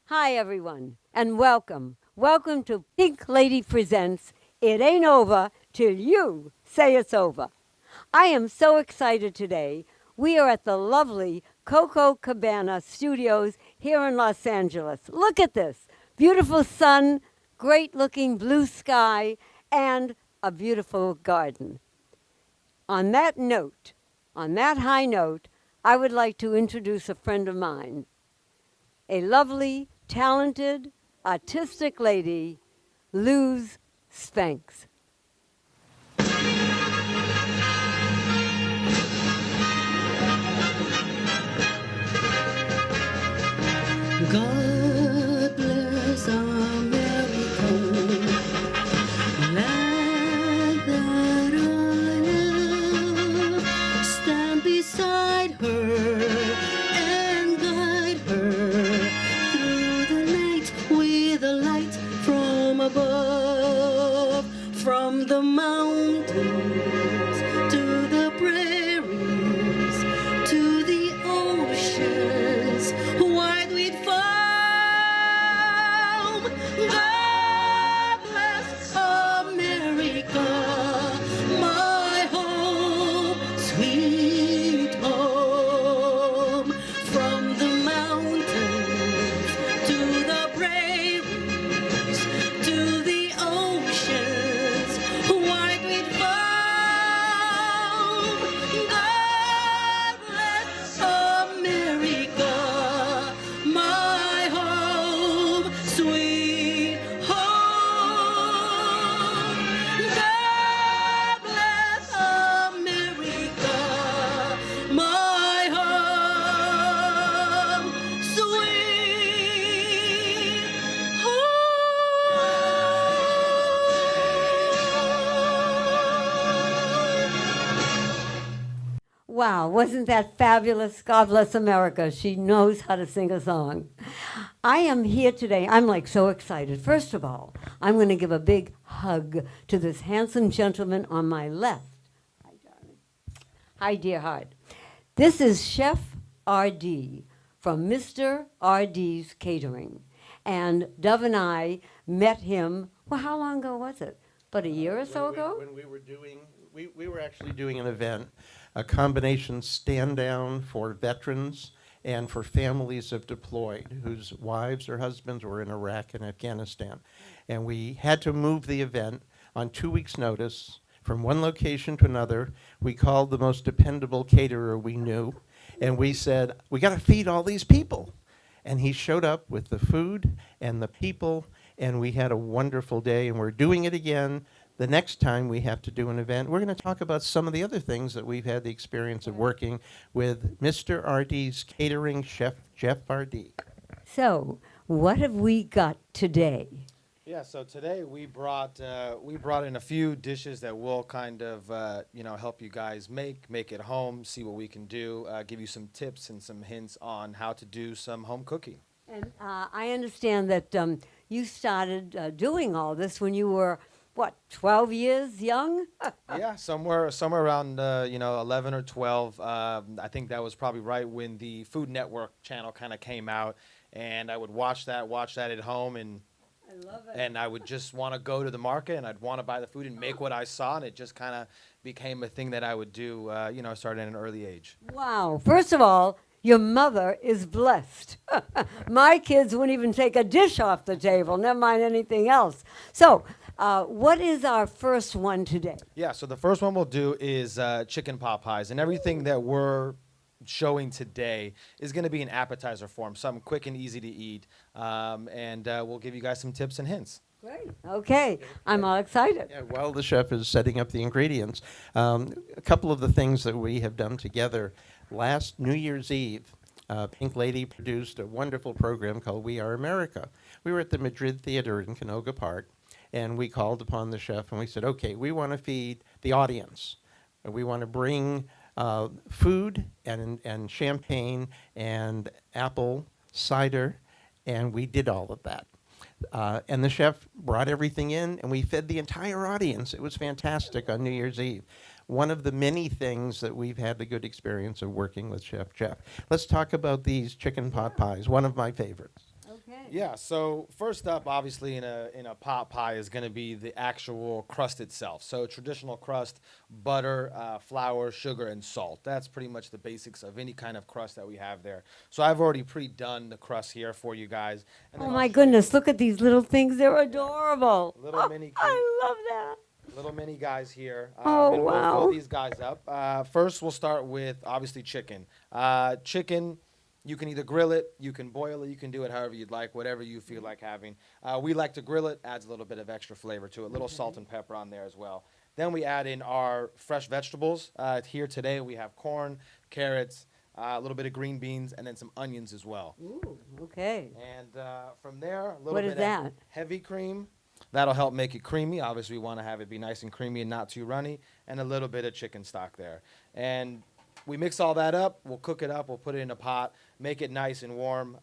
Hi, everyone, and welcome. Welcome to Pink Lady Presents It Ain't Over Till You Say It's Over. I am so excited today. We are at the lovely Coco Cabana Studios here in Los Angeles. Look at this beautiful sun, great looking blue sky, and a beautiful garden. On that note, on that high note, I would like to introduce a friend of mine, a lovely, talented, artistic lady, Luz Spanks. God bless America, land that I love. Stand beside her and guide her through the night with a light from above, from the mountains to the prairies to the oceans wide with foam. God bless America, my home, sweet home. From the mountains to the prairies to the oceans wide with foam. God bless America, my home, sweet home. God bless America, my home, sweet home. Wow, wasn't that fabulous? God bless America. She knows how to sing a song. I am here today. I'm like so excited. First of all, I'm going to give a big hug to this handsome gentleman on my left. Hi, darling. Hi, dear heart. This is Chef Ardi from Mr. Ardi's Catering. And Dove and I met him, well, how long ago was it? About a year or so ago? When we were doing, we were actually doing an event, a combination stand down for veterans and for families of deployed whose wives or husbands were in Iraq and Afghanistan. And we had to move the event on 2 weeks' notice from one location to another. We called the most dependable caterer we knew, and we said, we got to feed all these people. And he showed up with the food and the people, and we had a wonderful day, and we're doing it again. The next time we have to do an event, we're going to talk about some of the other things that we've had the experience of working with Mr. Ardi's catering chef, Jeff Ardi. So, what have we got today? Yeah, so today we brought in a few dishes that will kind of help you guys make it home, see what we can do, give you some tips and some hints on how to do some home cooking. And I understand that you started doing all this when you were, what, 12 years young? Yeah, somewhere around 11 or 12. I think that was probably right when the Food Network channel kind of came out, and I would watch that at home, and I love it. and I would just want to go to the market, and I'd want to buy the food and make what I saw, and it just kind of became a thing that I would do. Started at an early age. Wow. First of all, your mother is blessed. My kids wouldn't even take a dish off the table, never mind anything else. So, what is our first one today? Yeah, so the first one we'll do is chicken pot pies, and everything that we're showing today is going to be in appetizer form, something quick and easy to eat, and we'll give you guys some tips and hints. Great. Okay. I'm all excited. Yeah, while the chef is setting up the ingredients, a couple of the things that we have done together. Last New Year's Eve, Pink Lady produced a wonderful program called We Are America. We were at the Madrid Theater in Canoga Park, and we called upon the chef and we said, okay, we want to feed the audience. We want to bring food and champagne and apple cider, and we did all of that. And the chef brought everything in, and we fed the entire audience. It was fantastic on New Year's Eve. One of the many things that we've had the good experience of working with Chef Jeff. Let's talk about these chicken pot pies, one of my favorites. Okay. Yeah, so first up, obviously, in a pot pie is going to be the actual crust itself. So traditional crust, butter, flour, sugar, and salt. That's pretty much the basics of any kind of crust that we have there. So I've already pre-done the crust here for you guys. And Oh then I'll my show you goodness, look at these little things. They're adorable. Little Oh, mini I love that. little mini guys here. Oh, And we'll wow. fill these guys up. First, we'll start with obviously chicken. Chicken, you can either grill it, you can boil it, you can do it however you'd like, whatever you feel like having. We like to grill it, adds a little bit of extra flavor to it, a little salt and pepper on there as well. Then we add in our fresh vegetables. Here today we have corn, carrots, a little bit of green beans, and then some onions as well. Ooh, okay. And from there, a little What bit is of that? heavy cream. That'll help make it creamy. Obviously, we want to have it be nice and creamy and not too runny. And a little bit of chicken stock there. And we mix all that up. We'll cook it up. We'll put it in a pot. Make it nice and warm.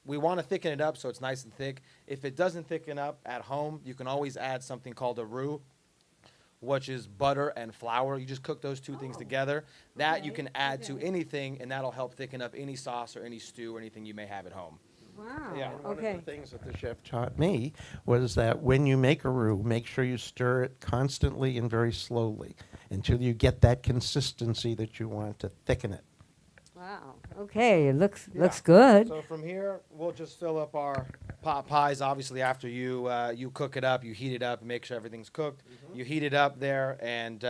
We want to thicken it up so it's nice and thick. If it doesn't thicken up at home, you can always add something called a roux, which is butter and flour. You just cook those two things together. That you can add to anything, and that'll help thicken up any sauce or any stew or anything you may have at home. Wow. Yeah. One Okay. of the things that the chef taught me was that when you make a roux, make sure you stir it constantly and very slowly until you get that consistency that you want to thicken it. Wow. Okay. It looks Yeah. good. So from here, we'll just fill up our pot pies. Obviously, after you cook it up, you heat it up, make sure everything's cooked. You heat it up there and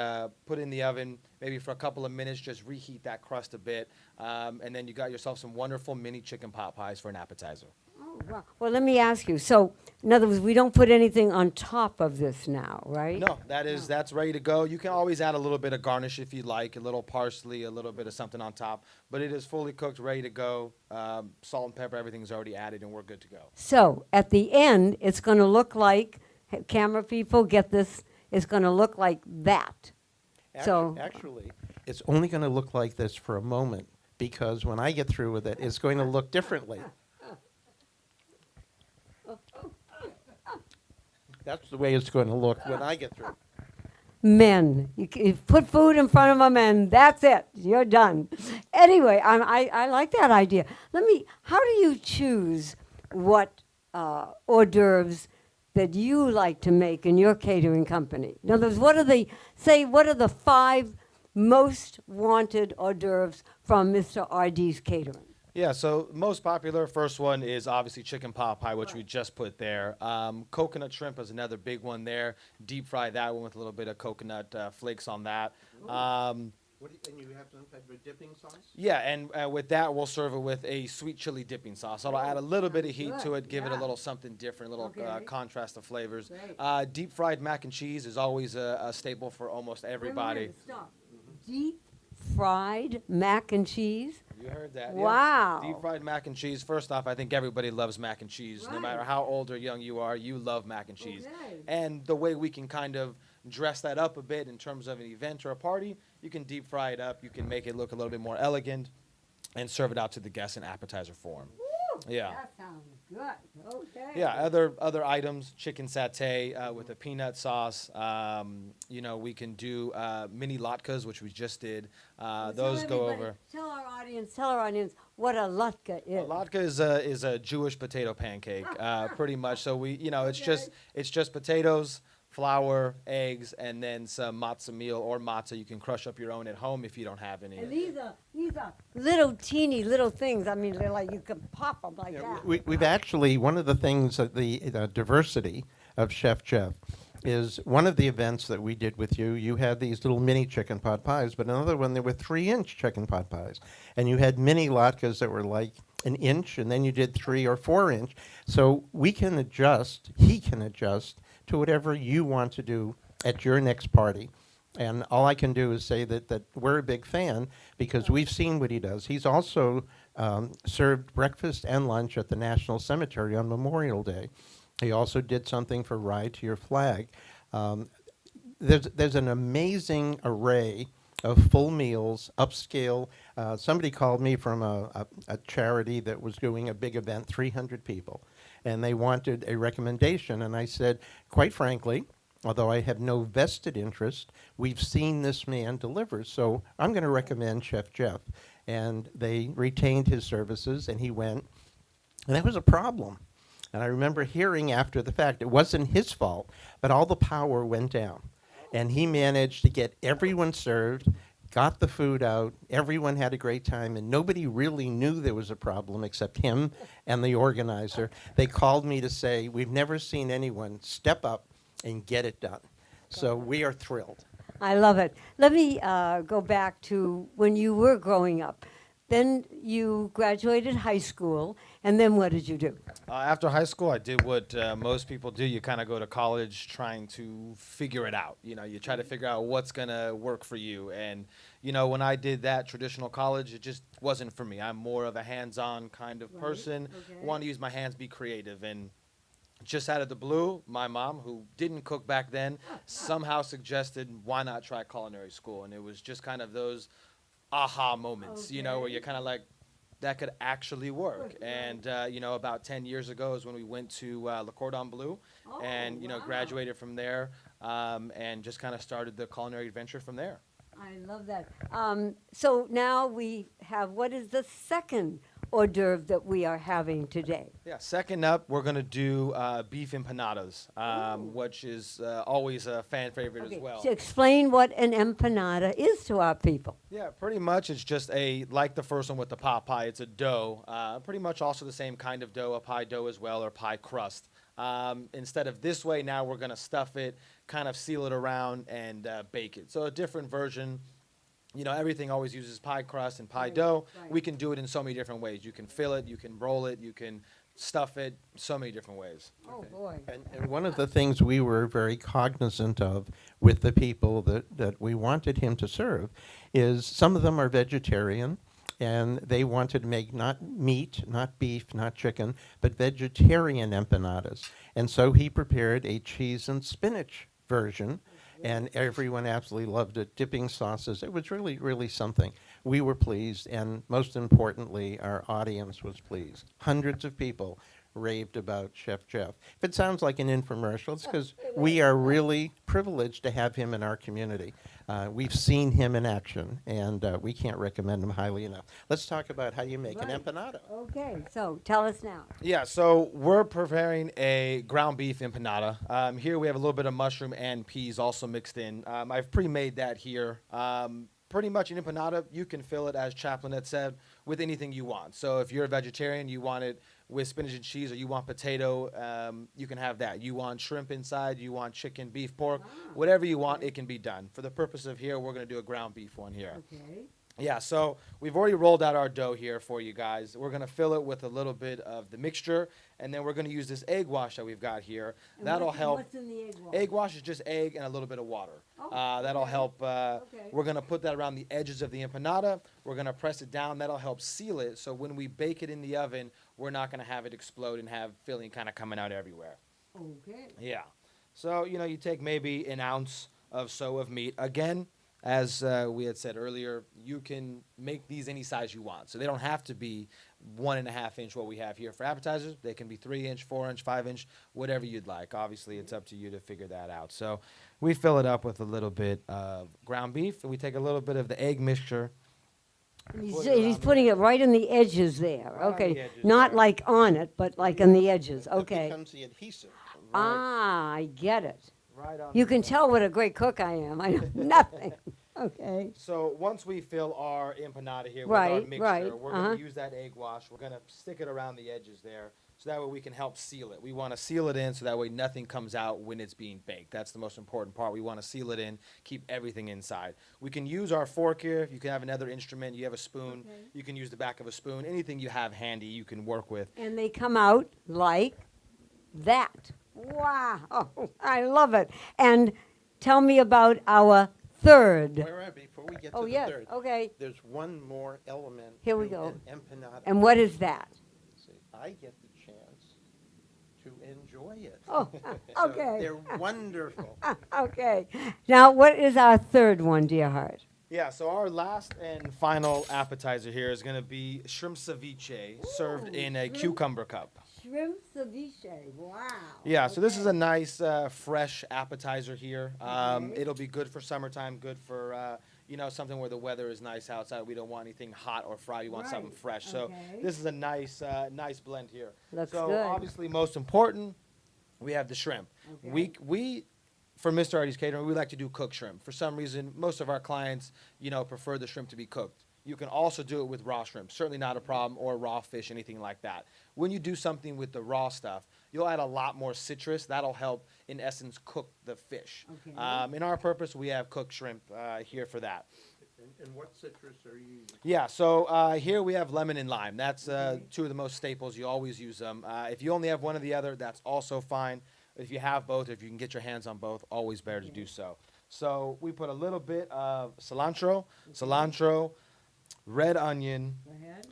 put it in the oven maybe for a couple of minutes. Just reheat that crust a bit, and then you got yourself some wonderful mini chicken pot pies for an appetizer. Oh, wow. Well, let me ask you. So, in other words, we don't put anything on top of this now, right? No, that's ready to go. You can always add a little bit of garnish if you'd like, a little parsley, a little bit of something on top. But it is fully cooked, ready to go. Salt and pepper, everything's already added, and we're good to go. So, at the end, it's going to look like, camera people, get this, it's going to look like that. So- Actually, it's only going to look like this for a moment because when I get through with it, it's going to look differently. That's the way it's going to look when I get through. Men. You put food in front of them and that's it. You're done. Anyway, I like that idea. How do you choose what hors d'oeuvres that you like to make in your catering company? In other words, what are the 5 most wanted hors d'oeuvres from Mr. Ardi's Catering? Yeah, so most popular first one is obviously chicken pot pie, which we just put there. Coconut shrimp is another big one there. Deep fry that one with a little bit of coconut flakes on that. And you have some type of dipping sauce? Yeah, and with that, we'll serve it with a sweet chili dipping sauce. It'll add a little bit of heat to it, give it a little something different, a little Okay. contrast of flavors. Great. Deep fried mac and cheese is always a staple for almost everybody. Stop. Deep fried mac and cheese? You heard that. yeah. Wow. Deep fried mac and cheese. First off, I think everybody loves mac and cheese. No Right. matter how old or young you are, you love mac and cheese. Okay. And the way we can kind of dress that up a bit in terms of an event or a party, you can deep fry it up. You can make it look a little bit more elegant and serve it out to the guests in appetizer form. Yeah. That sounds good. Okay. Yeah, other items, chicken satay with a peanut sauce. We can do mini latkes, which we just did. Those go over. Tell our audience what a latka A is. latke is a Jewish potato pancake, pretty much. So it's just potatoes, flour, eggs, and then some matzah meal or matzah. You can crush up your own at home if you don't have any. And these are little teeny little things. I mean, they're like you can pop them like that. We've actually, one of the things that the diversity of Chef Jeff is one of the events that we did with you. You had these little mini chicken pot pies, but another one, there were 3-inch chicken pot pies. And you had mini latkes that were like an inch, and then you did 3 or 4-inch. So we can adjust, he can adjust to whatever you want to do at your next party. And all I can do is say that we're a big fan because we've seen what he does. He's also served breakfast and lunch at the National Cemetery on Memorial Day. He also did something for Ride to Your Flag. There's an amazing array of full meals, upscale. Somebody called me from a charity that was doing a big event, 300 people, and they wanted a recommendation. And I said, quite frankly, although I have no vested interest, we've seen this man deliver, so I'm going to recommend Chef Jeff. And they retained his services, and he went And that was a problem. And I remember hearing after the fact, it wasn't his fault, but all the power went down. And he managed to get everyone served, got the food out, everyone had a great time, and nobody really knew there was a problem except him and the organizer. They called me to say, we've never seen anyone step up and get it done. So we are thrilled. I love it. Let me go back to when you were growing up. Then you graduated high school, and then what did you do? After high school, I did what most people do. You kind of go to college trying to figure it out. You know, you try to figure out what's going to work for you. And, you know, when I did that traditional college, it just wasn't for me. I'm more of a hands-on kind of person. okay. Want to use my hands, be creative. And just out of the blue, my mom, who didn't cook back then, somehow suggested, why not try culinary school? And it was just kind of those aha moments, you know, where you're kind of like, that could actually work. And, you know, about 10 years ago is when we went to Le Cordon Bleu and, you know, graduated from there and just kind of started the culinary adventure from there. I love that. So now we have, what is the second hors d'oeuvre that we are having today? Yeah, second up, we're going to do beef empanadas, which is always a fan favorite as well. So explain what an empanada is to our people. Yeah, pretty much it's just like the first one with the pot pie, it's a dough. Pretty much also the same kind of dough, a pie dough as well, or pie crust. Instead of this way, now we're going to stuff it, kind of seal it around, and bake it. So a different version. You know, everything always uses pie crust and pie dough. right. We can do it in so many different ways. You can fill it, you can roll it, you can stuff it, so many different ways. Oh, boy. And one of the things we were very cognizant of with the people that we wanted him to serve is some of them are vegetarian, and they wanted to make not meat, not beef, not chicken, but vegetarian empanadas. And so he prepared a cheese and spinach version, and everyone absolutely loved it. Dipping sauces, it was really, really something. We were pleased, and most importantly, our audience was pleased. Hundreds of people raved about Chef Jeff. If it sounds like an infomercial, it's because we are really privileged to have him in our community. We've seen him in action, and we can't recommend him highly enough. Let's talk about how you make an empanada. Okay, so tell us now. Yeah, so we're preparing a ground beef empanada. Here we have a little bit of mushroom and peas also mixed in. I've pre-made that here. Pretty much an empanada, you can fill it, as Chaplain had said, with anything you want. So if you're a vegetarian, you want it with spinach and cheese, or you want potato, you can have that. You want shrimp inside, you want chicken, beef, pork, whatever you want, it can be done. For the purpose of here, we're going to do a ground beef one here. Okay. Yeah, so we've already rolled out our dough here for you guys. We're going to fill it with a little bit of the mixture, and then we're going to use this egg wash that we've got here. And That'll help. What's in the egg wash? Egg wash is just egg and a little bit of water. Oh, That'll okay. help. Okay. We're going to put that around the edges of the empanada. We're going to press it down. That'll help seal it, so when we bake it in the oven, we're not going to have it explode and have filling kind of coming out everywhere. Okay. Yeah. So, you know, you take maybe an ounce of so of meat. Again, as we had said earlier, you can make these any size you want. So they don't have to be 1.5 inch what we have here for appetizers. They can be 3 inch, 4 inch, 5 inch, whatever you'd like. Obviously, it's up to you to figure that out. So we fill it up with a little bit of ground beef, and we take a little bit of the egg mixture. He's putting it right in the edges there. on the Okay. edges Not there. like on it, but like on the edges. It Okay. becomes the adhesive. Ah, I get it. Right on You the can edge. tell what a great cook I am. I know nothing. Okay. So once we fill our empanada here with our Right, mixture, right, we're going to use that egg wash. We're going to stick it around the edges there, so that way we can help seal it. We want to seal it in so that way nothing comes out when it's being baked. That's the most important part. We want to seal it in, keep everything inside. We can use our fork here. You can have another instrument. You have a spoon. Okay. You can use the back of a spoon. Anything you have handy, you can work with. And they come out like that. Wow. I love it. And tell me about our third. Wait, before we get to Oh, the yes. third, Okay. there's one more element Here we to go. an empanada. And what is that? See, I get the chance to enjoy it. Oh, So okay. they're wonderful. Okay. Now, what is our third one, dear heart? Yeah, so our last and final appetizer here is going to be shrimp ceviche served in a shrimp. cucumber cup. Shrimp ceviche. Wow. Yeah, so this is a nice fresh appetizer here. Okay. It'll be good for summertime, good for you know, something where the weather is nice outside. We don't want anything hot or fried. We want something Right. fresh. So Okay. this is a nice, nice blend here. Looks so good. obviously, most important, we have the shrimp. Okay. We for Mr. Ardi's Catering, we like to do cooked shrimp. For some reason, most of our clients, you know, prefer the shrimp to be cooked. You can also do it with raw shrimp, certainly not a problem, or raw fish, anything like that. When you do something with the raw stuff, you'll add a lot more citrus. That'll help, in essence, cook the fish. Okay. In our purpose, we have cooked shrimp here for that. And what citrus are you using? Yeah, so here we have lemon and lime. That's two of the most staples. You always use them. If you only have one or the other, that's also fine. If you have both, if you can get your hands on both, always better to do so. So we put a little bit of cilantro, red onion, Go ahead.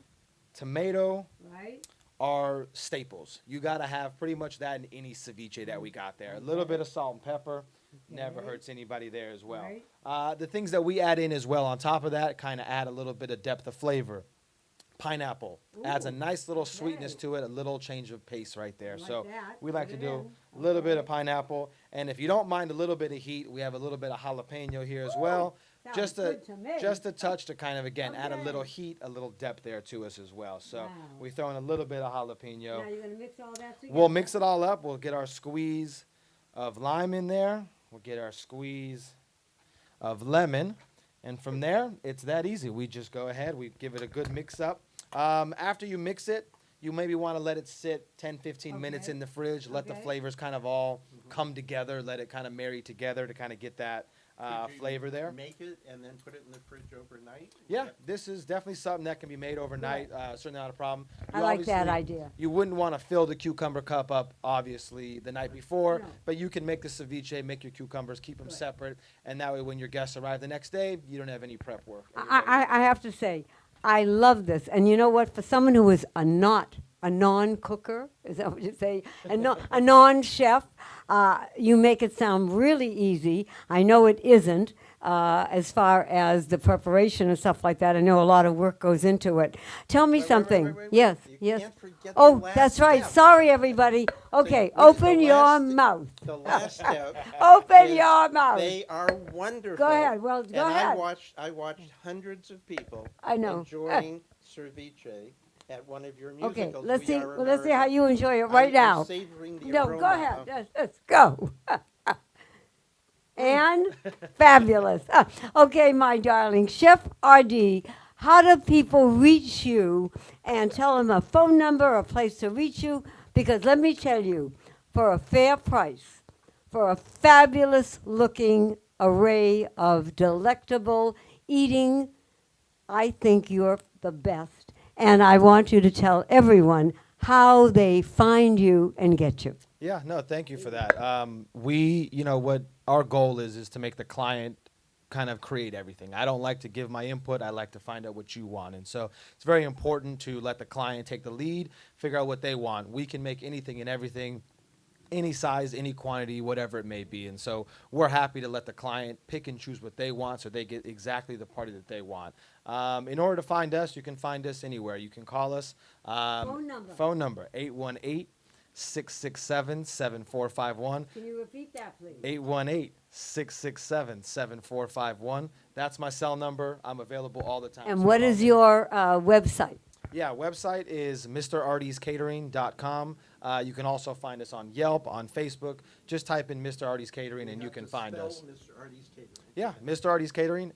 tomato Right. are staples. You got to have pretty much that in any ceviche that we got there. A little bit of salt and pepper. Never Okay. hurts anybody there as well. Right. The things that we add in as well on top of that kind of add a little bit of depth of flavor. Pineapple adds a Ooh, nice little sweetness okay. to it, a little change of pace right there. Like so that. we like to Put it do in. a little bit of Okay. pineapple. And if you don't mind a little bit of heat, we have a little bit of jalapeno here as well. Sounds Just a good to me. just a touch to kind of again add a little Okay. heat, a little depth there to us as well. So Wow. we throw in a little bit of jalapeno. Now you're gonna mix all that together. We'll mix it all up. We'll get our squeeze of lime in there. We'll get our squeeze of lemon. And from there, it's that easy. We just go ahead. We give it a good mix up. After you mix it, you maybe want to let it sit 10, 15 minutes Okay. in the fridge. Let the Okay. flavors kind of all come together. Let it kind of marry together to kind of get that Could you flavor there. Make it and then put it in the fridge overnight? Yeah, this is definitely something that can be made overnight. Certainly not a problem. I You like that obviously- idea. You wouldn't want to fill the cucumber cup up, obviously, the night before, No. but you can make the ceviche, make your cucumbers, keep them Good. separate, and that way when your guests arrive the next day, you don't have any prep work. I have to say, I love this. And you know what? For someone who is a non-cooker, is that what you say? A non-chef, you make it sound really easy. I know it isn't, as far as the preparation and stuff like that. I know a lot of work goes into it. Tell me Wait, wait, something. wait, wait, wait. Yes, You yes. can't forget the Oh, last that's right. step. Sorry, everybody. Okay, which is the open your last- mouth. The last step. Open is your mouth. They are wonderful. Go ahead. Well, go and ahead. I watched hundreds of people I know. enjoying ceviche at one of your musicals. Okay, let's We see. Are Well, let's see how America. you enjoy it right I'm now. savoring the No, aroma go ahead. of- Let's go. And fabulous. Okay, my darling. Chef Ardi, how do people reach you and tell them a phone number, a place to reach you? Because let me tell you, for a fair price, for a fabulous looking array of delectable eating, I think you're the best. And I want you to tell everyone how they find you and get you. Yeah, no, thank you for that. What our goal is to make the client kind of create everything. I don't like to give my input. I like to find out what you want. And so it's very important to let the client take the lead, figure out what they want. We can make anything and everything, any size, any quantity, whatever it may be. And so we're happy to let the client pick and choose what they want so they get exactly the party that they want. In order to find us, you can find us anywhere. You can call us. Phone number. Phone number, 818-667-7451. Can you repeat that, please? 818-667-7451. That's my cell number. I'm available all the time. And so what call is me. your website? Yeah, website is MrArdiesCatering.com. You can also find us on Yelp, on Facebook. Just type in Mr. Ardi's Catering and you can find Spell us. Mr. Ardi's Catering. Yeah, Mr. Ardi's Catering,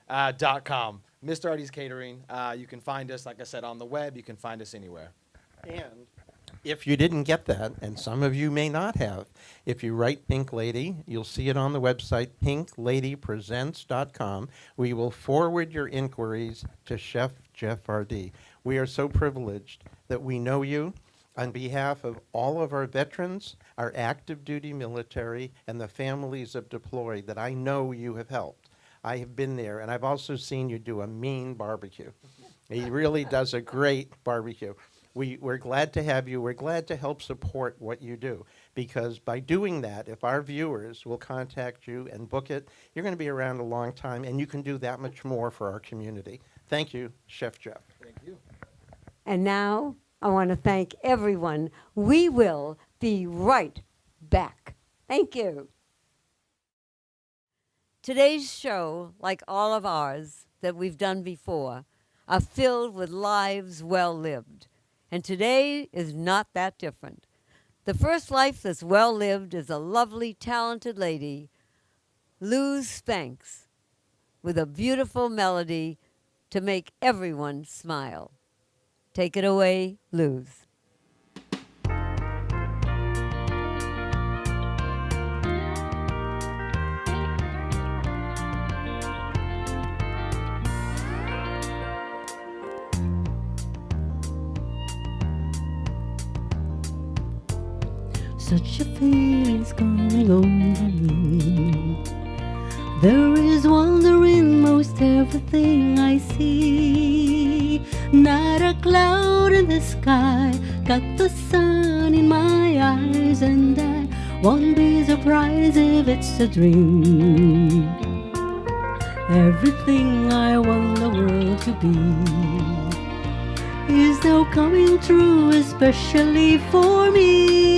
MrArdisCatering.com. Mr. Ardi's Catering. You can find us, like I said, on the web. You can find us anywhere. And if you didn't get that, and some of you may not have, if you write Pink Lady, you'll see it on the website, pinkladypresents.com. We will forward your inquiries to Chef Jeff Ardi. We are so privileged that we know you. On behalf of all of our veterans, our active duty military, and the families of deployed that I know you have helped. I have been there, and I've also seen you do a mean barbecue. He really does a great barbecue. We're glad to have you. We're glad to help support what you do, because by doing that, if our viewers will contact you and book it, you're going to be around a long time, and you can do that much more for our community. Thank you, Chef Jeff. Thank you. And now I want to thank everyone. We will be right back. Thank you. Today's show, like all of ours that we've done before, are filled with lives well lived. And today is not that different. The first life that's well lived is a lovely, talented lady, Luz Spanks, with a beautiful melody to make everyone smile. Take it away, Luz. Such a feeling's coming over me. There is wonder in most everything I see. Not a cloud in the sky, got the sun in my eyes, and I won't be surprised if it's a dream. Everything I want the world to be is now coming true, especially for me.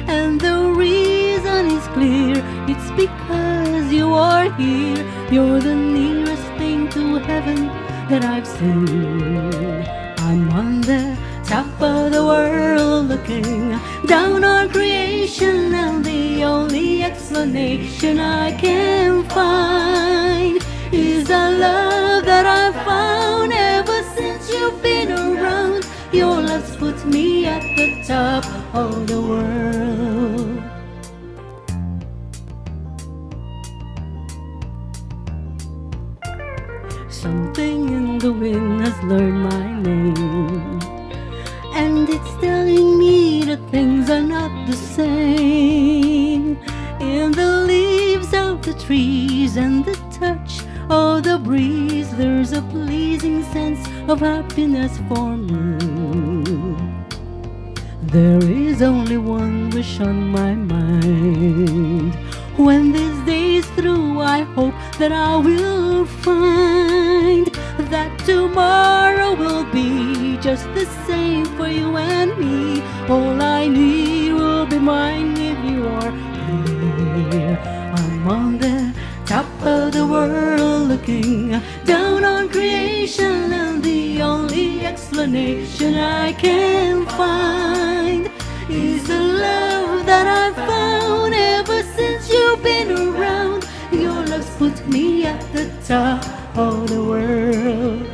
And the reason is clear, it's because you are here. You're the nearest thing to heaven that I've seen. I'm on the top of the world looking down on creation, and the only explanation I can find is the love that I found ever since you've been around. Your love's put me at the top of the world. Something in the wind has learned my name, and it's telling me that things are not the same. In the leaves of the trees and the touch of the breeze, there's a pleasing sense of happiness for me. There is only one wish on my mind. When this day's through, I hope that I will find that tomorrow will be just the same for you and me. All I need will be mine if you are here. I'm on the top of the world looking down on creation, and the only explanation I can find is the love that I found ever since you've been around. Your love's put me at the top of the world.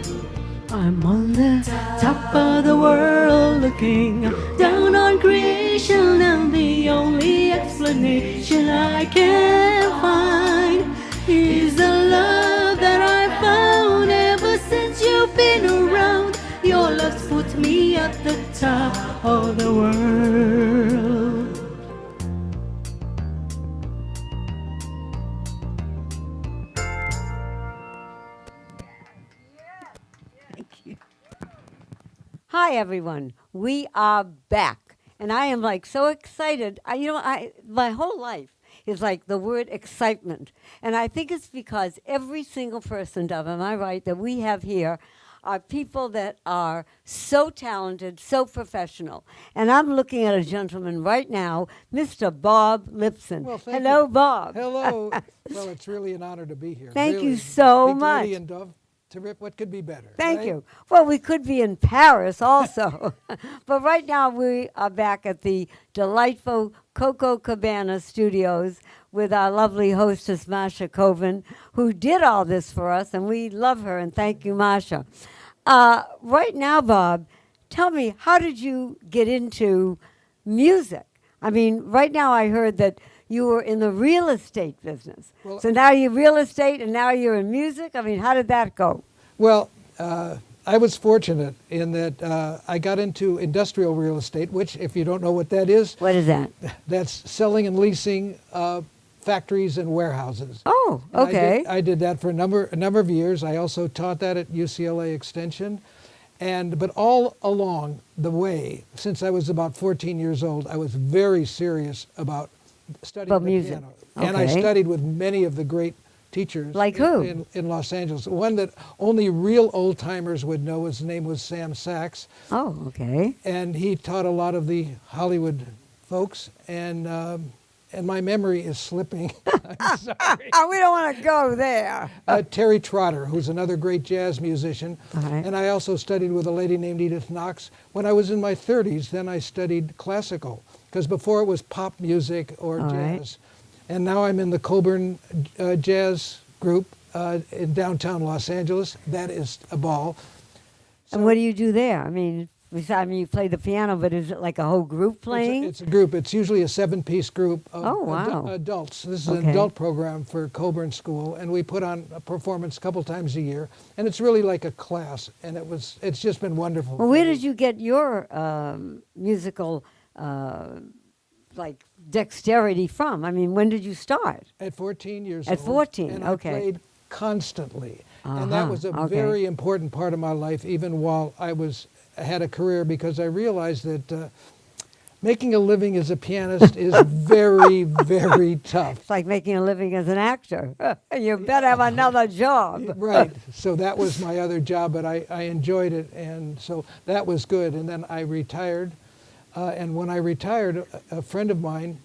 I'm on the top of the world looking down on creation, and the only explanation I can find is the love that I found ever since you've been around. Your love's put me at the top of the world. Hi, everyone. We are back. And I am like so excited. My whole life is like the word excitement. And I think it's because every single person, Dove, am I right, that we have here are people that are so talented, so professional. And I'm looking at a gentleman right now, Mr. Bob Lipson. Well, thank Hello, you. Bob. Hello. Well, it's really an honor to be here. Thank really. you so Big much. Lady and Dove, what could be better? Thank right? you. Well, we could be in Paris also. But right now we are back at the delightful Coco Cabana Studios with our lovely hostess, Masha Coven, who did all this for us, and we love her, and thank you, Masha. Right now, Bob, tell me, how did you get into music? I mean, right now I heard that you were in the real estate business. Well, So now you're real estate and now you're in music? I mean, how did that go? Well, I was fortunate in that I got into industrial real estate, which, if you don't know what that is, What is that? that's selling and leasing factories and warehouses. Oh, And okay. I did that for a number of years. I also taught that at UCLA Extension. But all along the way, since I was about 14 years old, I was very serious about studying About the music. piano. And I Okay. studied with many of the great teachers. Like who? In Los Angeles. One that only real old timers would know. His name was Sam Sachs, Oh, okay. and he taught a lot of the Hollywood folks. And my memory is slipping. I'm sorry. We don't want to go there. Terry Trotter, who's another great jazz musician. All right. And I also studied with a lady named Edith Knox. When I was in my 30s, then I studied classical, because before it was pop music or All right. jazz. And now I'm in the Coburn Jazz Group in downtown Los Angeles. That is a ball. And what do you do there? I mean, you play the piano, but is it like a whole group playing? It's a group. It's usually a 7-piece group of Oh, wow. adults. This is an Okay. adult program for Coburn School, and we put on a performance a couple times a year. And it's really like a class, and it's just been wonderful. Well, where did you get your musical like dexterity from? I mean, when did you start? At 14 years At old. 14, and okay. I played constantly. And that Uh-huh, was a okay. very important part of my life, even while I had a career, because I realized that making a living as a pianist is very, very tough. It's like making a living as an actor. You better have another job. Right. So that was my other job, but I enjoyed it, and so that was good. And then I retired. And when I retired, a friend of mine,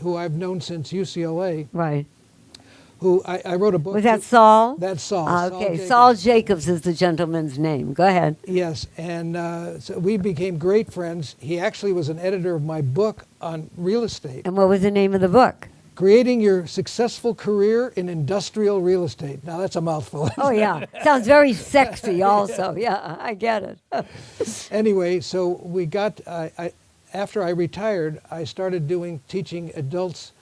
who I've known since UCLA, Right. who I wrote a book. Was that Saul? That's Saul. Okay, Jacobs. Saul Jacobs is the gentleman's name. Go ahead. Yes, and so we became great friends. He actually was an editor of my book on real estate, And what was the name of the book? Creating Your Successful Career in Industrial Real Estate. Now that's a mouthful. Oh, yeah. Sounds very sexy also. Yeah, I get it. Anyway, so we got, after I retired, I started teaching adults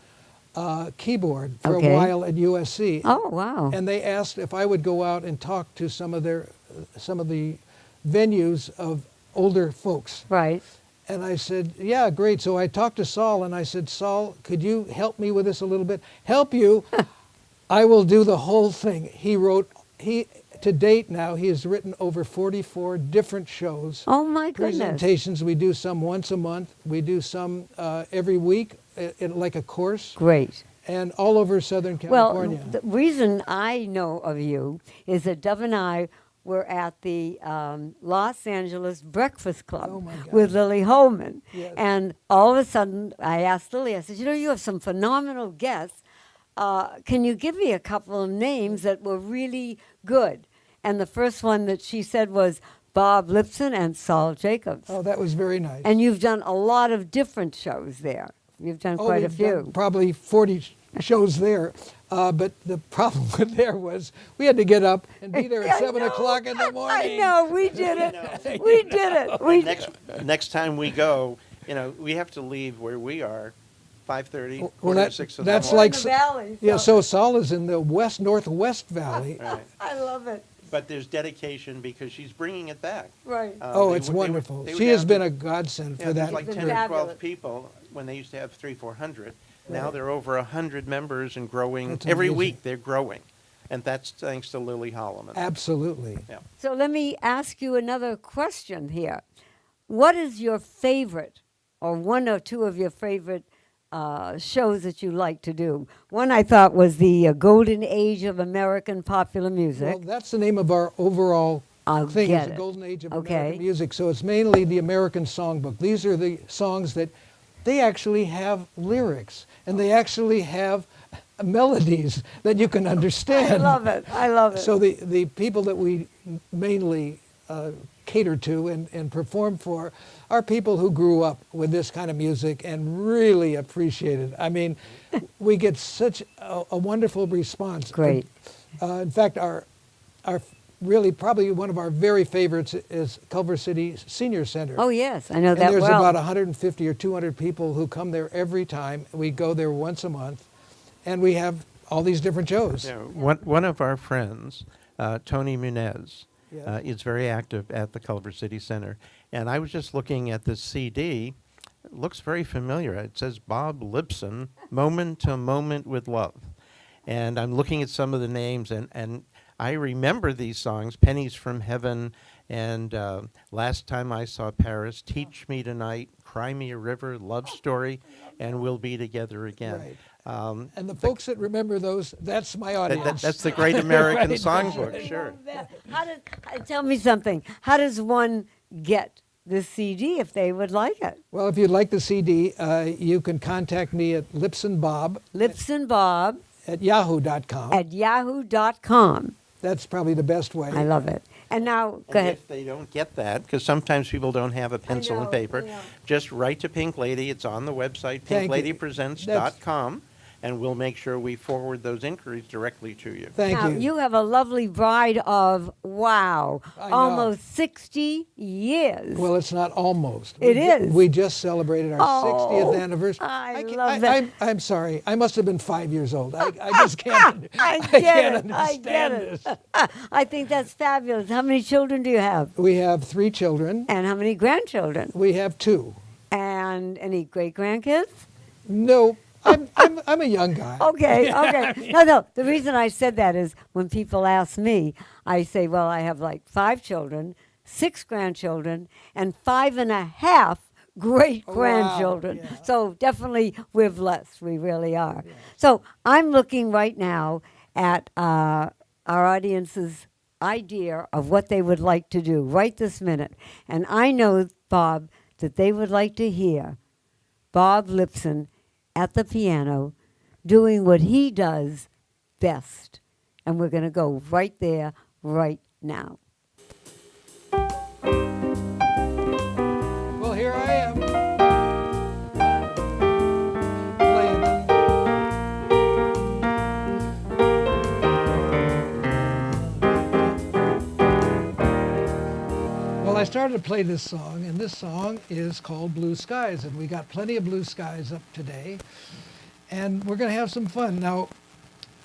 keyboard for Okay. a while at USC. Oh, wow. And they asked if I would go out and talk to some of the venues of older folks. Right. And I said, yeah, great. So I talked to Saul, and I said, Saul, could you help me with this a little bit? Help you? I will do the whole thing. To date now, he has written over 44 different shows. Oh, my goodness. Presentations. We do some once a month. We do some every week, like a course, Great. and all over Southern Well, California. the reason I know of you is that Dove and I were at the Los Angeles Breakfast Club Oh, my God. with Lily Holman. Yes. And all of a sudden, I asked Lily, I said, you have some phenomenal guests. Can you give me a couple of names that were really good? And the first one that she said was Bob Lipson and Saul Jacobs. Oh, that was very nice. And you've done a lot of different shows there. You've done quite a we've done few. probably 40 shows there. But the problem with there was we had to get up and be there I at 7 know. o'clock in the morning. I know, we did it. We did it. We Next time we go, we have to leave where we are, 5:30, Well, quarter to 6 in the that's morning. like in the valley. Yeah, so Saul is in the northwest valley. Right. I love it. But there's dedication because she's bringing it back. Right. Oh, They it's would- they would- wonderful. they would She has have- been a godsend Yeah, for there's that. like It's 10 been or 12 fabulous. people when they used to have 300-400. Right. Now there are over 100 members and growing. That's Every amazing. week they're growing. And that's thanks to Lily Holloman. Absolutely. Yeah. So let me ask you another question here. What is your favorite, or one or two of your favorite shows that you like to do? One I thought was the Golden Age of American Popular Music. Well, that's the name of our overall I'll thing, get is the it. Golden Age of Okay. American Music. So it's mainly the American Songbook. These are the songs that they actually have lyrics, and they actually have melodies that you can I understand. love it. I love it. So the people that we mainly cater to and perform for are people who grew up with this kind of music and really appreciate it. I mean, we get such a wonderful response. Great. In fact, our really probably one of our very favorites is Culver City Senior Center. Oh, yes, I know And that there's well. about 150 or 200 people who come there every time. We go there once a month, and we have all these different shows. Yeah, one of our friends, Tony Munez, Yes. is very active at the Culver City Center. And I was just looking at this CD. It looks very familiar. It says Bob Lipson, Moment to Moment with Love. And I'm looking at some of the names, and I remember these songs, Pennies from Heaven, and Last Time I Saw Paris, Teach Me Tonight, Cry Me a River, Love Story, and We'll Be Together Again. Right. Um, And the folks that remember those, that's my audience. that's the Great American Right. Songbook, sure. How does, tell me something. How does one get the CD if they would like it? Well, if you'd like the CD, you can contact me at lipsonbob Lipsonbob at yahoo.com. at yahoo.com. That's probably the best way. I love it. And now, go And ahead. if they don't get that, because sometimes people don't have a pencil know, and paper, I know. just write to Pink Lady. It's on the website, Thank you. pinkladypresents.com, and we'll make sure we forward those inquiries directly to you. Thank Now, you. you have a lovely bride of, wow, I know. almost 60 years. Well, it's not almost. It We is. We just celebrated our Oh, 60th anniversary. I ca- love that. I'm sorry. I must have been 5 years old. I just can't. I can't get it. I understand get it. this. I think that's fabulous. How many children do you have? We have 3 children. And how many grandchildren? We have 2. And any great grandkids? No, I'm a young guy. Okay, okay. No. The reason I said that is when people ask me, I say, well, I have like 5 children, 6 grandchildren, and 5.5 great grandchildren. Wow, yeah. So definitely we're blessed. We really are. So I'm looking right now at our audience's idea of what they would like to do right this minute. And I know, Bob, that they would like to hear Bob Lipson at the piano doing what he does best. And we're going to go right there, right now. Well, here I am. Playing. Well, I started to play this song, and this song is called Blue Skies, and we got plenty of blue skies up today, and we're going to have some fun. Now,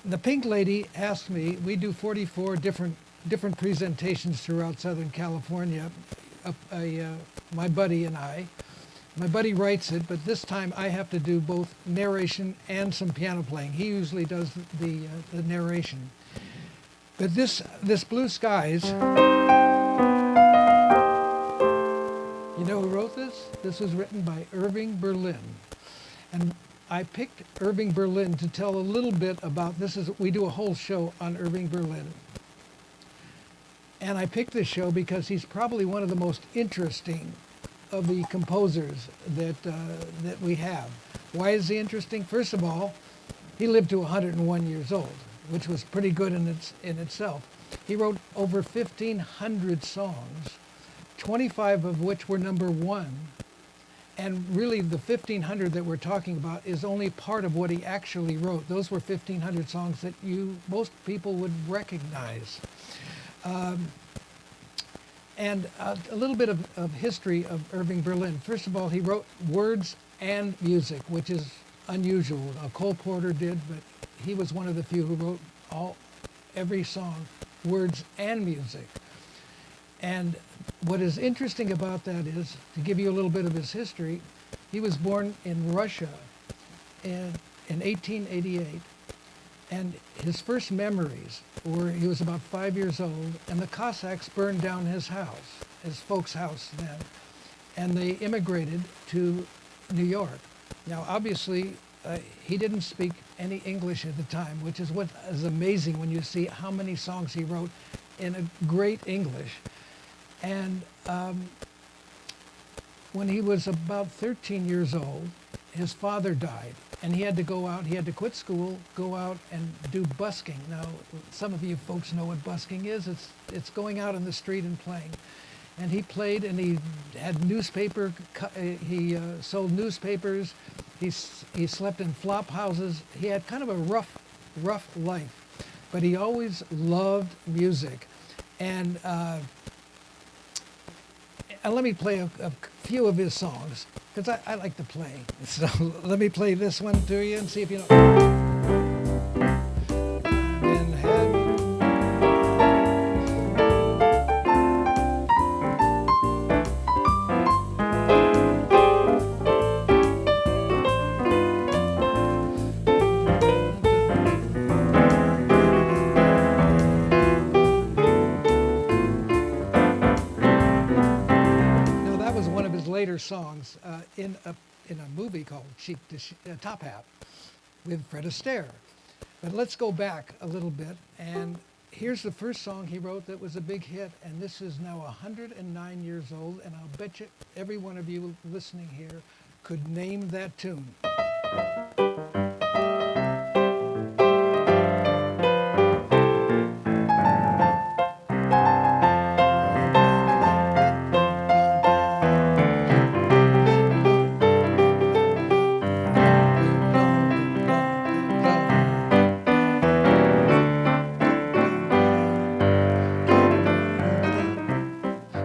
the Pink Lady asked me, we do 44 different presentations throughout Southern California, my buddy and I. My buddy writes it, but this time I have to do both narration and some piano playing. He usually does the narration. But this Blue Skies, you know who wrote this? This was written by Irving Berlin. And I picked Irving Berlin to tell a little bit about we do a whole show on Irving Berlin. And I picked this show because he's probably one of the most interesting of the composers that we have. Why is he interesting? First of all, he lived to 101 years old, which was pretty good in itself. He wrote over 1,500 songs, 25 of which were number 1. And really, the 1,500 that we're talking about is only part of what he actually wrote. Those were 1,500 songs that most people would recognize. And a little bit of history of Irving Berlin. First of all, he wrote words and music, which is unusual. Cole Porter did, but he was one of the few who wrote every song, words and music. And what is interesting about that is, to give you a little bit of his history, he was born in Russia in 1888. And his first memories were he was about 5 years old, and the Cossacks burned down his house, his folks' house then. And they immigrated to New York. Now, obviously, he didn't speak any English at the time, which is what is amazing when you see how many songs he wrote in a great English. And when he was about 13 years old, his father died, and he had to go out, he had to quit school, go out and do busking. Now, some of you folks know what busking is. It's going out in the street and playing. And he played, and he had he sold newspapers, he slept in flop houses. He had kind of a rough life, but he always loved music. And let me play a few of his songs, because I like to play. So let me play this one to you and see if you know. In heaven. Later songs in a movie called Top Hat, with Fred Astaire. But let's go back a little bit, and here's the first song he wrote that was a big hit, and this is now 109 years old, and I'll bet you every one of you listening here could name that tune.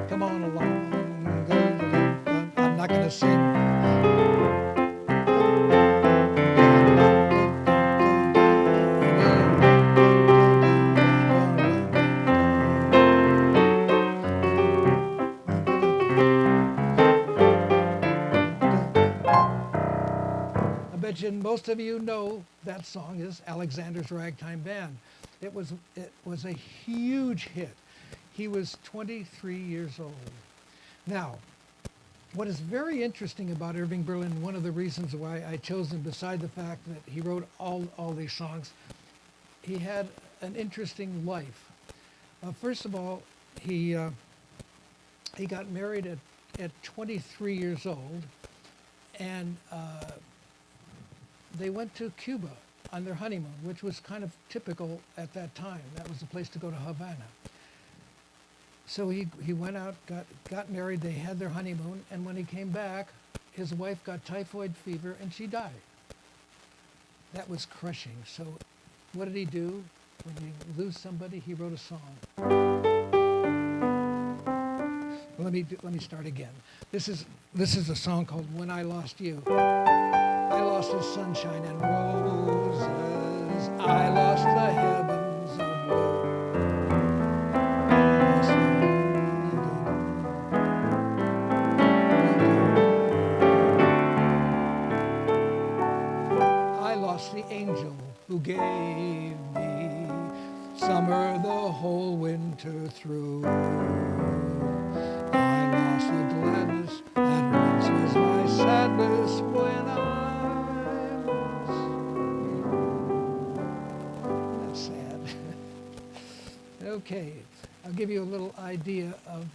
Come on along. I'm not going to sing. I bet you most of you know that song is Alexander's Ragtime Band. It was a huge hit. He was 23 years old. Now, what is very interesting about Irving Berlin, one of the reasons why I chose him, beside the fact that he wrote all these songs, he had an interesting life. First of all, he got married at 23 years old, and they went to Cuba on their honeymoon, which was kind of typical at that time. That was the place to go, to Havana. So he went out, got married, they had their honeymoon, and when he came back, his wife got typhoid fever and she died. That was crushing. So what did he do? When you lose somebody, he wrote a song. Let me start again. This is a song called When I Lost You. I lost the sunshine and roses. I lost the heavens of blue. I lost the angel who gave me summer the whole winter through. I lost the gladness that once was my sadness when I was. That's sad. Okay, I'll give you a little idea of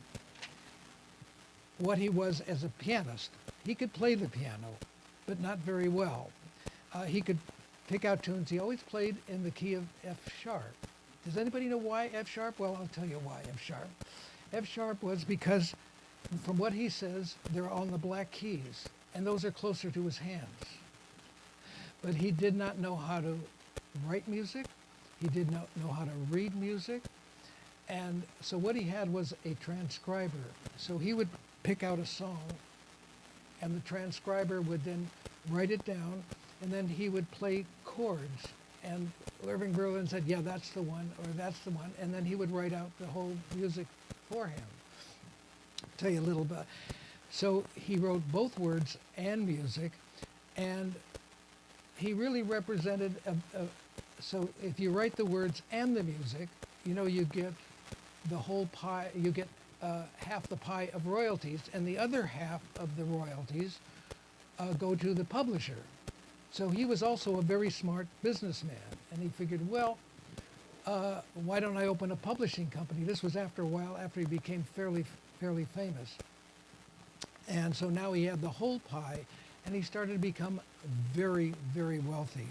what he was as a pianist. He could play the piano, but not very well. He could pick out tunes. He always played in the key of F sharp. Does anybody know why F sharp? Well, I'll tell you why F sharp. F sharp was because, from what he says, they're on the black keys, and those are closer to his hands. But he did not know how to write music. He did not know how to read music. And so what he had was a transcriber. So he would pick out a song, and the transcriber would then write it down, and then he would play chords. And Irving Berlin said, yeah, that's the one, or that's the one. And then he would write out the whole music for him. Tell you a little bit. So he wrote both words and music, and he really represented so if you write the words and the music, you know, you get the whole pie, you get half the pie of royalties, and the other half of the royalties go to the publisher. So he was also a very smart businessman, and he figured, well, why don't I open a publishing company? This was after a while, after he became fairly famous. And so now he had the whole pie, and he started to become very, very wealthy.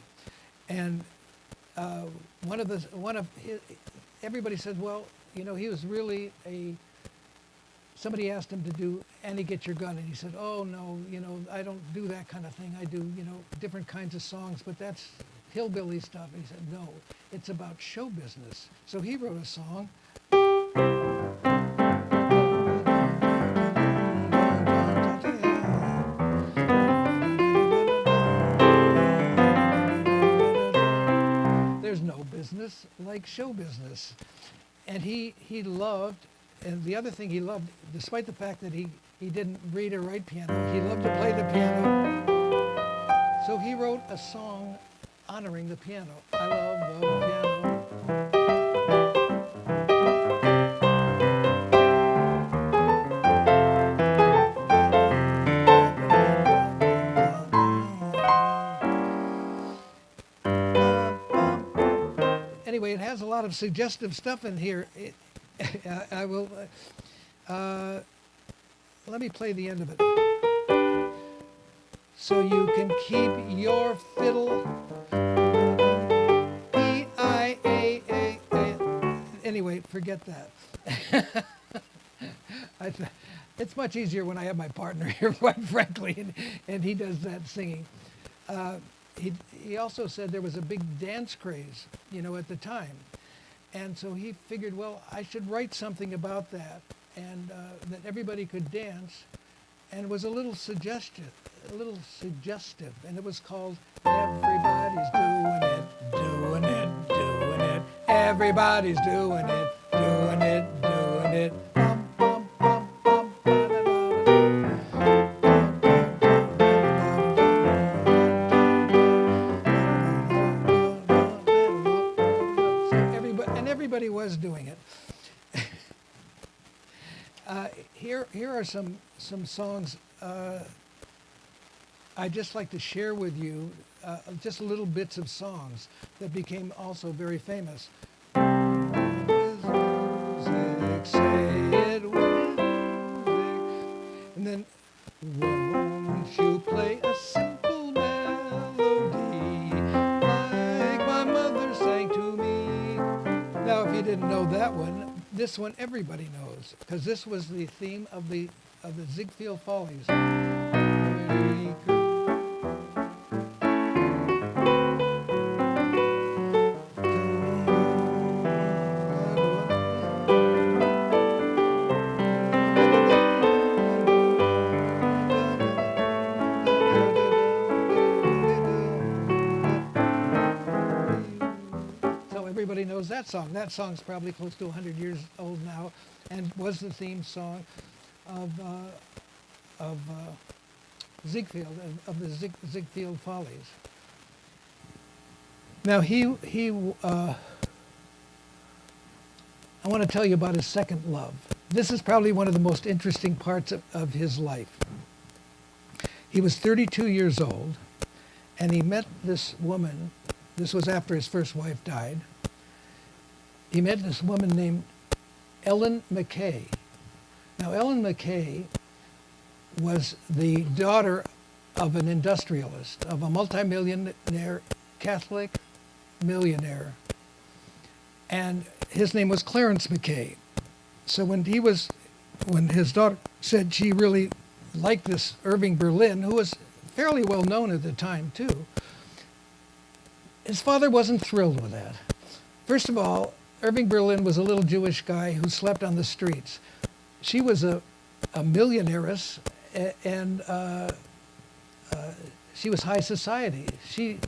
And everybody said, well, you know, he was really somebody asked him to do Annie Get Your Gun, and he said, oh no, you know, I don't do that kind of thing. I do, you know, different kinds of songs, but that's hillbilly stuff. And he said, no, it's about show business. So he wrote a song. There's no business like show business. And he loved, and the other thing he loved, despite the fact that he didn't read or write piano, he loved to play the piano. So he wrote a song honoring the piano. I love the piano. has a lot of suggestive stuff in here. I will. Let me play the end of it. So you can keep your fiddle. P-I-A-A-A. Anyway, forget that. It's much easier when I have my partner here, quite frankly, and he does that singing. He also said there was a big dance craze, at the time. And so he figured, well, I should write something about that, and that everybody could dance. And it was a little suggestive, and it was called Everybody's Doing It, Doing It, Doing It. Everybody's doing it, doing it, doing it. Bum, bum, bum, bum, everybody was doing it. Here are some songs I'd just like to share with you, just little bits of songs that became also very famous. Music, say it with music. And then, won't you play a simple melody like my mother sang to me? Now, if you didn't know that one, this one everybody knows, because this was the theme of the Ziegfeld Follies. Everybody knows that song. That song's probably close to 100 years old now, and was the theme song of Ziegfeld, of the Ziegfeld Follies. Now I want to tell you about his second love. This is probably one of the most interesting parts of his life. He was 32 years old, and he met this woman. This was after his first wife died. He met this woman named Ellen McKay. Now, Ellen McKay was the daughter of an industrialist, of a multimillionaire Catholic millionaire. And his name was Clarence McKay. So when his daughter said she really liked this Irving Berlin, who was fairly well known at the time too, his father wasn't thrilled with that. First of all, Irving Berlin was a little Jewish guy who slept on the streets. She was a millionairess, and she was high society. She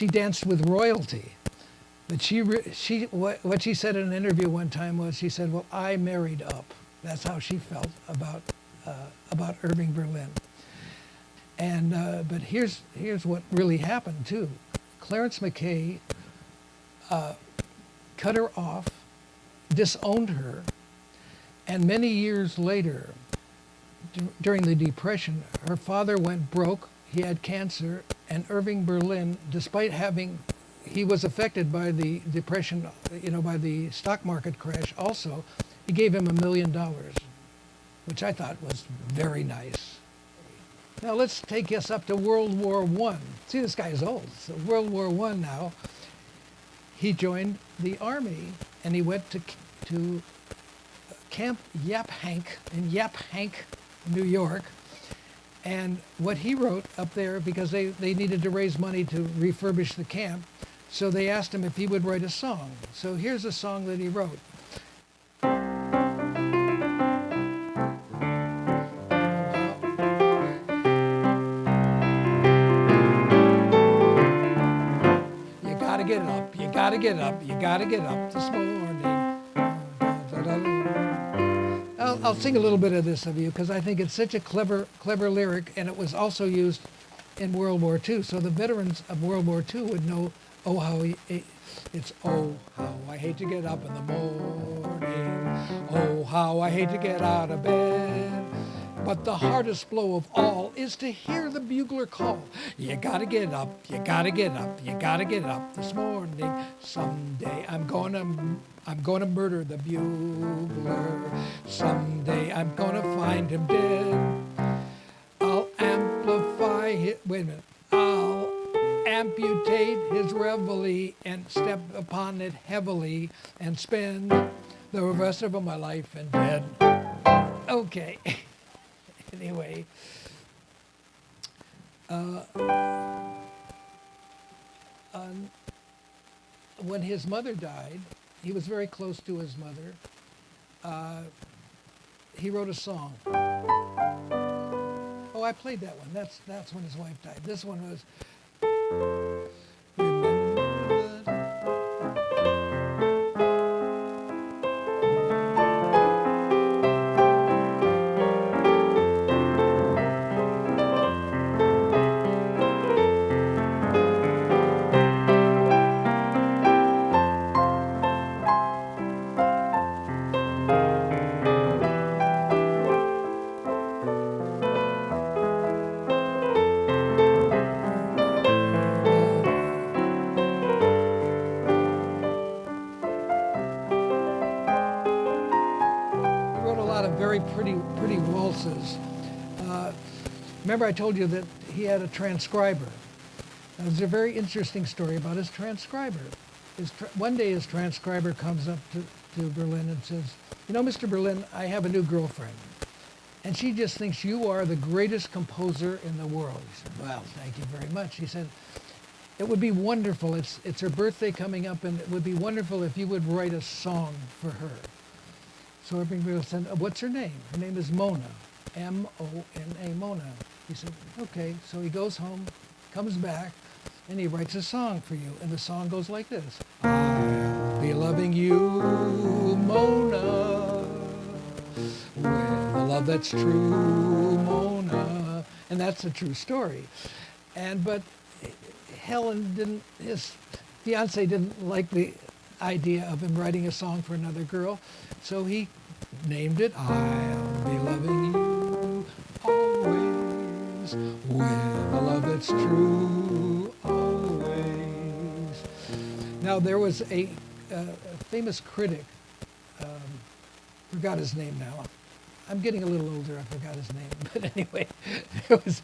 danced with royalty. But what she said in an interview one time was, she said, "Well, I married up." That's how she felt about Irving Berlin. And but here's what really happened too. Clarence McKay cut her off, disowned her, and many years later, during the Depression, her father went broke. He had cancer, and Irving Berlin, despite he was affected by the Depression, by the stock market crash also, he gave him $1 million, which I thought was very nice. Now let's take us up to World War I. See, this guy's old. So World War I now. He joined the army, and he went to Camp Yaphank in Yaphank, New York. And what he wrote up there, because they needed to raise money to refurbish the camp, so they asked him if he would write a song. So here's a song that he wrote. You gotta get up, you gotta get up, you gotta get up this morning. I'll sing a little bit of this of you, because I think it's such a clever lyric, and it was also used in World War II. So the veterans of World War II would know, oh, how it's, oh, how I hate to get up in the morning. Oh, how I hate to get out of bed. But the hardest blow of all is to hear the bugler call. You gotta get up, you gotta get up, you gotta get up this morning. Someday I'm gonna murder the bugler. Someday I'm gonna find him dead. I'll amplify his, wait a minute. I'll amputate his reveille and step upon it heavily and spend the rest of my life in bed. Okay. Anyway, when his mother died, he was very close to his mother. He wrote a song. Oh, I played that one. That's when his wife died. This one was. Remember that. Very pretty waltzes. Remember I told you that he had a transcriber. Now, there's a very interesting story about his transcriber. One day his transcriber comes up to Berlin and says, you know, Mr. Berlin, I have a new girlfriend. And she just thinks you are the greatest composer in the world. He said, well, thank you very much. He said, it would be wonderful. It's her birthday coming up, and it would be wonderful if you would write a song for her. So Irving said, what's her name? Her name is Mona, M-O-N-A, Mona. He said, okay. So he goes home, comes back, and he writes a song for you. And the song goes like this. I'll be loving you, Mona, with a love that's true, Mona. And that's a true story. But his fiance didn't like the idea of him writing a song for another girl. So he named it, I'll be loving you always, with a love that's true, always. Now there was a famous critic, forgot his name now. I'm getting a little older, I forgot his name. But anyway, there was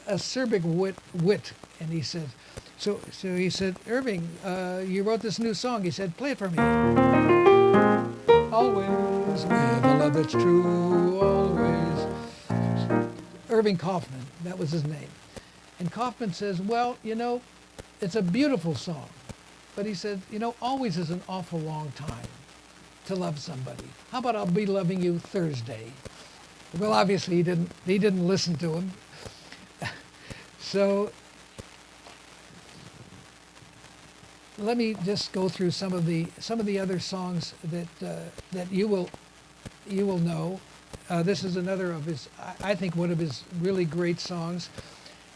a Serbic wit, and he said, so he said, Irving, you wrote this new song. He said, play it for me. Always, with a love that's true, always. Irving Kaufman, that was his name. And Kaufman says, well, you know, it's a beautiful song. But he said, you know, always is an awful long time to love somebody. How about I'll be loving you Thursday? Well, obviously he didn't listen to him. So let me just go through some of the other songs that you will know. This is another of his, I think, one of his really great songs,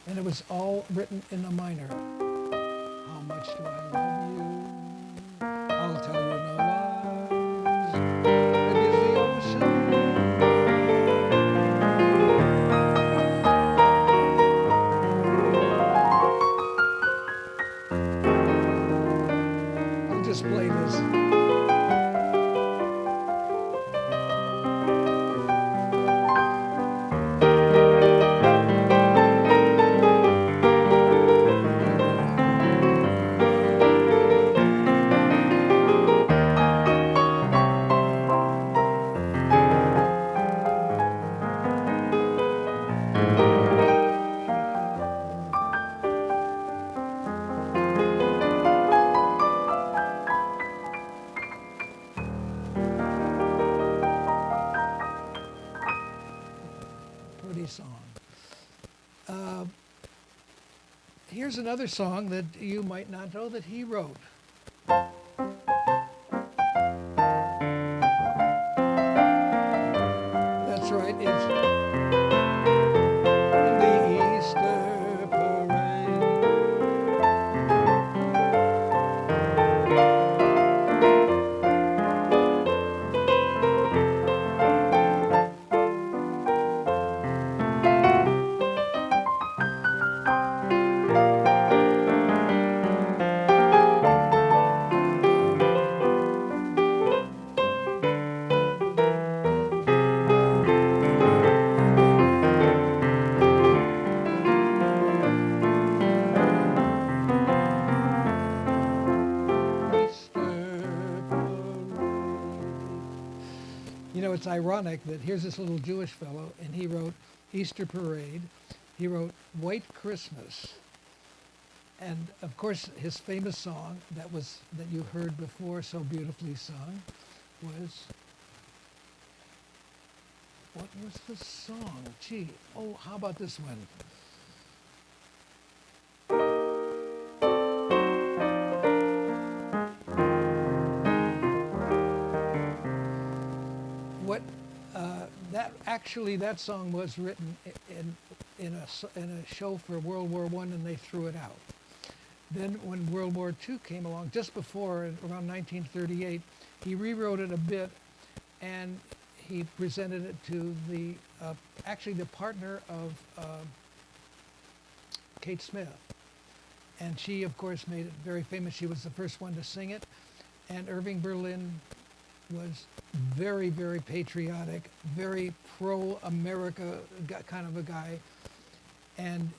and it was all written in a minor. How much do I love you? I'll tell you no lies. It is the ocean. I'll just play this. Pretty song. Here's another song that you might not know that he wrote. That's right, it's the Easter Parade. it's ironic that here's this little Jewish fellow, and he wrote Easter Parade. He wrote White Christmas. And of course, his famous song that you heard before, so beautifully sung, was, what was the song? Gee, oh, how about this one? What that song was written in a show for World War I, and they threw it out. Then when World War II came along, just before, around 1938, he rewrote it a bit, and he presented it to the partner of Kate Smith. And she, of course, made it very famous. She was the first one to sing it. And Irving Berlin was very, very patriotic, very pro-America kind of a guy. And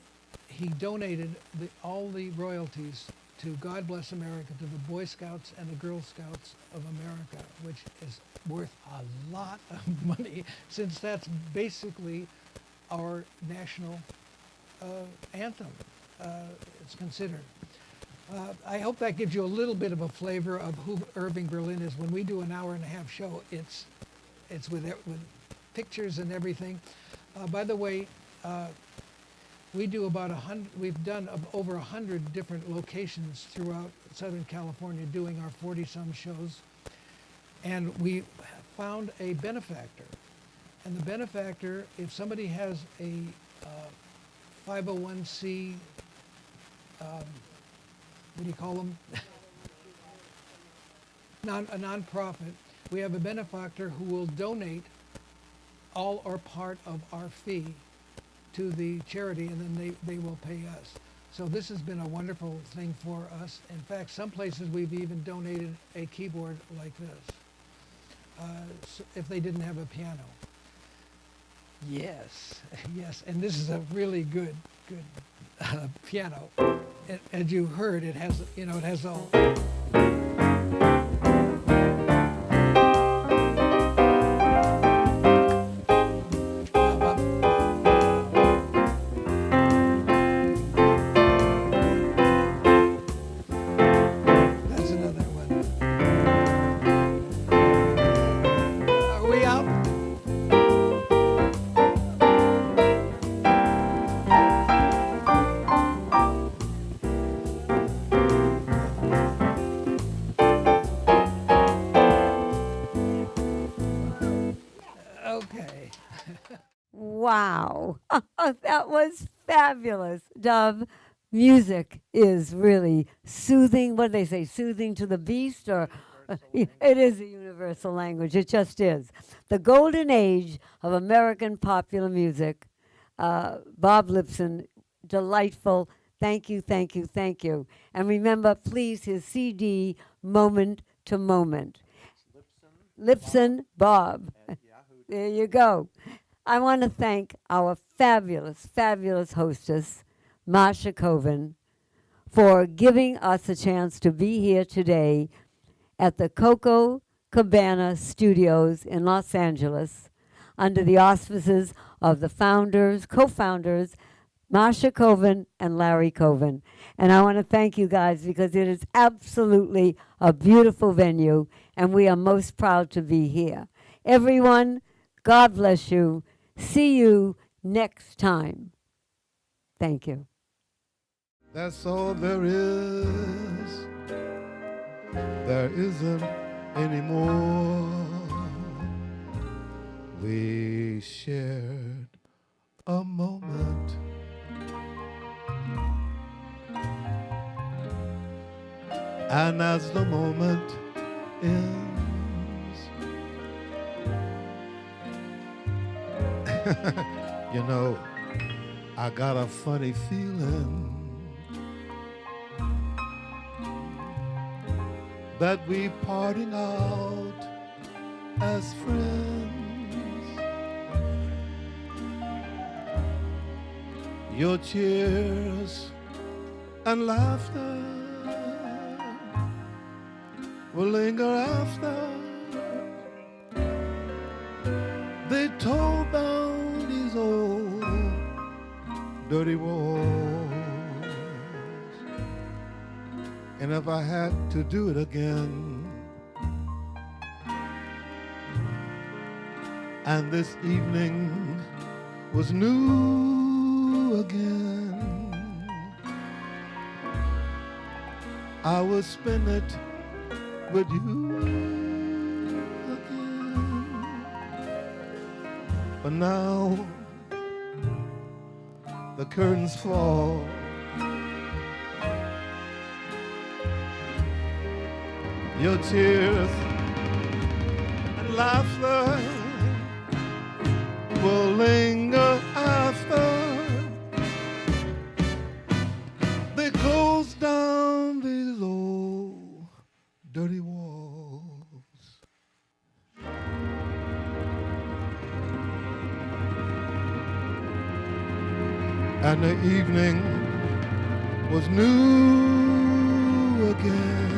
he donated all the royalties to God Bless America, to the Boy Scouts and the Girl Scouts of America, which is worth a lot of money, since that's basically our national anthem, it's considered. I hope that gives you a little bit of a flavor of who Irving Berlin is. When we do an hour-and-a-half show, it's with pictures and everything. By the way, we do about 100. We've done over 100 different locations throughout Southern California, doing our 40-some shows, and we found a benefactor. And the benefactor, if somebody has a 501c, what do you call them? A nonprofit. We have a benefactor who will donate all or part of our fee to the charity, and then they will pay us. So this has been a wonderful thing for us. In fact, some places we've even donated a keyboard like this, if they didn't have a piano. Yes, yes, and this is a really good piano. As you heard, it has, it has all. That's another one. Are we out? Okay. Wow, that was fabulous. Dove, music is really soothing. What do they say, soothing to the beast? Or it is a universal language. It just is. The golden age of American popular music. Bob Lipson, delightful. Thank you, thank you, thank you. And remember, please, his CD, Moment to Moment. Lipson Bob. There you go. I want to thank our fabulous, fabulous hostess, Marsha Coven, for giving us a chance to be here today at the Coco Cabana Studios in Los Angeles under the auspices of the founders, co-founders, Marsha Coven and Larry Coven. And I want to thank you guys because it is absolutely a beautiful venue, and we are most proud to be here. Everyone, God bless you. See you next time. Thank you. That's all there is. There isn't any more. We shared a moment. And as the moment ends, you know, I got a funny feeling that we parting out as friends. Your cheers and laughter will linger after, tore down these old dirty walls. And if I had to do it again, and this evening was new again, I would spend it with you again. But now the curtains fall, your tears and laughter will linger after they close down these old dirty walls. And the evening was new again.